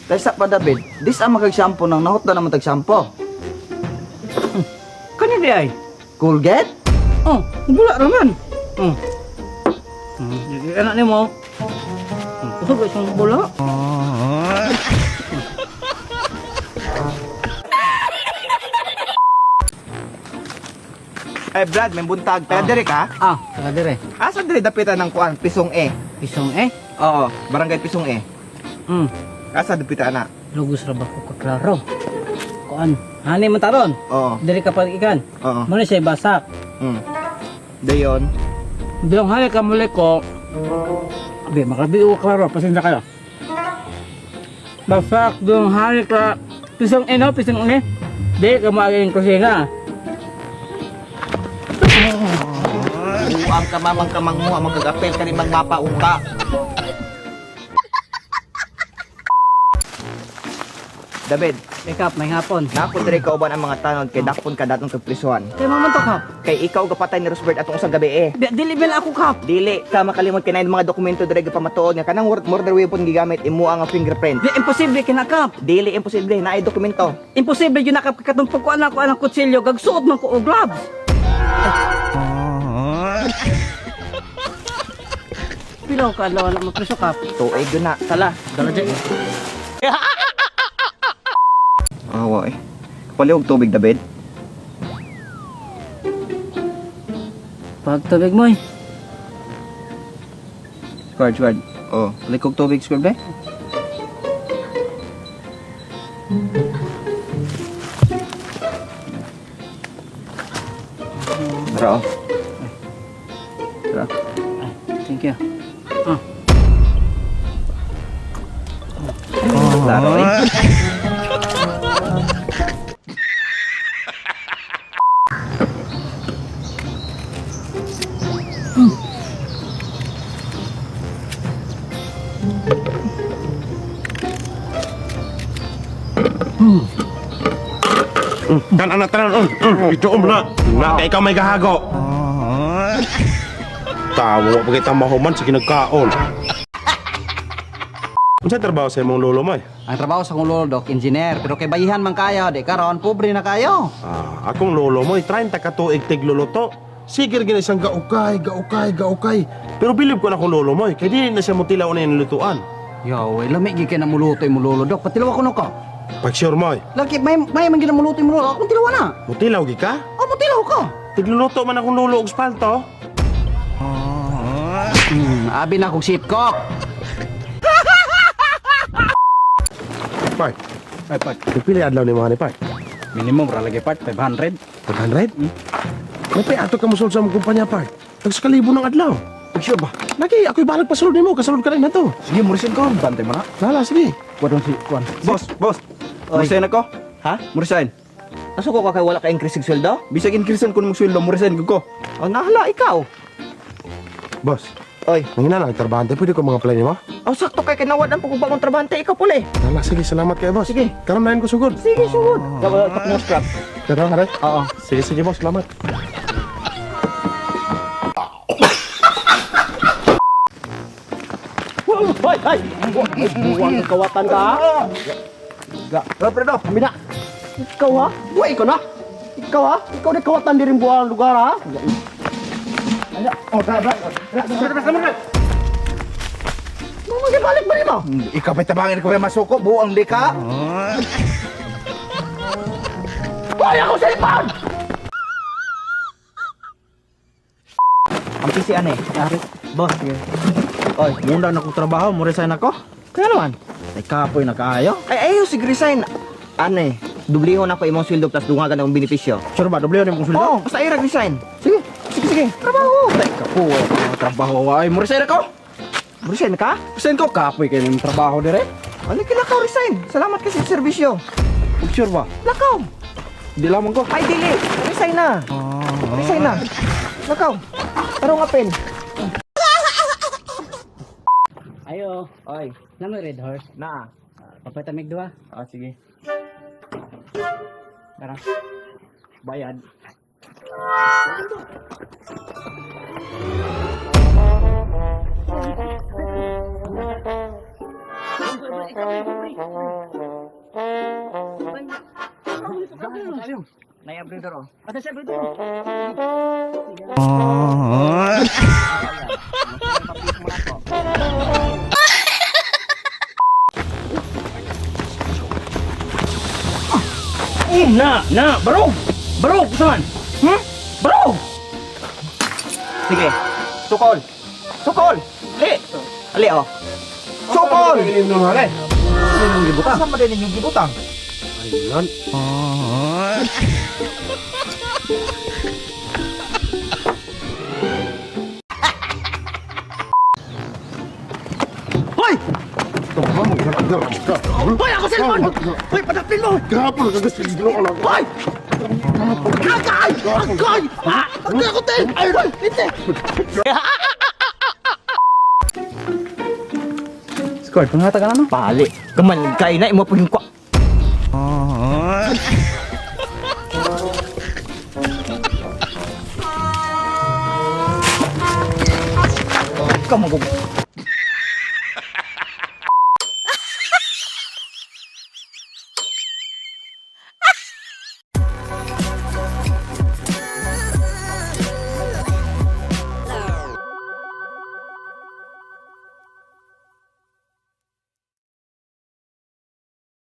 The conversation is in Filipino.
Taysa pa David, dis ang magag-shampoo nang nahot na naman tag-shampoo. Kani di ay? Colgate? Oh, bula raman. Jadi anak ni mo. Kusog isang bula. Ay Brad, may buntag. Taga dire ka? Saka dire. Asa dire dapitan ng kuan, Pisong E? Pisong eh. Oo, barangay Pisong E. Asa dapitan na? Lugos ra ba ko kaklaro? Kuan, hani man taron. Oo. Dire ka pag-ikan. Oo. Muna siya basak. Dayon. Bilang hari ka muli ko. Abi, makabiyo klaro, pasensya kayo. Basak bilang hari ka. Pisong eh no, pisong eh. Di ka maaging kusina. Buang ka mamang kamang mo, amang kagapel ka rin mang mapaunta. David, Wake up, may hapon. napo dire ka uban ang mga tanod kay dakpon ka datong kagprisuhan. Kaya maman to kap. Kay ikaw gapatay ni Rosbert atong usang gabi eh. Dili ben ako kap. Dili ka makalimot kay na mga dokumento dire gapamatuod nga kanang murder weapon gigamit imo ang fingerprint. Di imposible kinakap. Dili imposible naay dokumento. Imposible yun nakapagkatong pagkuhan ako ang kutsilyo. Gagsuot man ko og gloves. Pilaw ka adlaw na magpreso kap. Tuig yun na. Sala. Dala dyan. Awa eh. Kapaliw og tubig David. Pagtubig mo eh. Squad. Oh, likog tubig squad be. Tara oh. Tara. Thank you. Klaro eh. Tanan. Ito na. Na ikaw may gahago. Tawo pa kita mahuman sa kinagkaon. Unsa trabaho sa imong lolo mo? Ang trabaho sa kong lolo, Dok, engineer. Pero kay bayihan man kayo, di karon pobre na kayo. Akong lolo mo 30 ka tuig tigluluto. Sige gina isang gaukay. Pero bilib ko na kung lolo mo, kay di na siya mutilaw na yung lutuan. Yo, lami gi kay na muluto mo lolo, Dok. Patilaw ako no ko. Pag sure mo, Laki may man gina muluto mo lolo. Ako tilaw na. mutilaw gi ka? Oh, mutilaw ko. Tigluluto man akong lolo og spalto. Abi na kong sipkok. Pai, Ay, part. pili adlaw ni mga ni Pai. Minimum ra lagi part 500. 100? May ato ka musul sa mong kumpanya, Pai. Tagskalibo ng adlaw. Sure ba? Lagi, ako'y balag pasulod ni mo. Kasulod ka rin na to. Sige, murisin ko. Bantay mo na. Lala, sige. Wadon si Kwan. Boss. Murisain ako? Ha? Murisain? Aso ko kay wala ka increase sweldo? Bisag increasean ko ng sweldo, murisain ko. Oh, nahala ikaw. Boss, Oy, nangina lang, trabahante. Pwede ko mga play mo? oh sakto kay kinawad ang pagubang trabahante ikaw puli. Lala, sige. Salamat kayo, boss. Sige. Karon na ko sugod. Sige, sugod. Kapag mo scrap. Pero, haray. Oo. Sige, boss. Salamat. Hoy! Buwang kawatan ka. Fredo, mina. Ikaw ha? Buhay ko na. Ikaw ha? Ikaw na kawatan di rin buwang lugar ha? Oh, bra. Magibalik ba rin mo? Ikaw may tabangin ko may masuko, buwang di ka. Buhay ako sa ipag! Ang pisian eh. Boss, oy, muna na kong trabaho, mo resign ako. Kaya naman, ay kapoy na kaayo. Ay, ayaw, sige resign. Ano eh, dublihon ako imong sweldo plus dungagan akong benepisyo. Sure ba? Doble yun yung sweldo? Oo, basta irag resign. Sige. Trabaho. Ay, kapoy. Trabaho ay murisin ako. Mo resign ka? Resign ko kapoy kayo ng trabaho dire. Ano kilakaw resign? Salamat kasi sa serbisyo. Sure ba? Lakaw. Di lamang ko. Ay, dili. Resign na. Resign na. Lakaw. Tarong apel. Ayo. Oy, Naman red horse. na. Papatamig dua. Ah, sige. Tara. Bayad. Naya brother oh. Ada siya, brother. Bro! Bro, saan? Bro! Sige. Sukol. Sukol. Ali. Ali oh. Sukol. Ayun, Gibutang. Saan ba din yung gibutang? ayun. Hoy! Hoy, Hoy, ako cellphone! Hoy, padapin mo! Gahapon ka kasi gino ka lang. Hoy! Agay! Agay! Agay ako, Tel! Ay, hoy! Ite! Score, pangata ka na, no? Pali. Kaman, kain na, imo po yung kwa. Ikaw magugulong.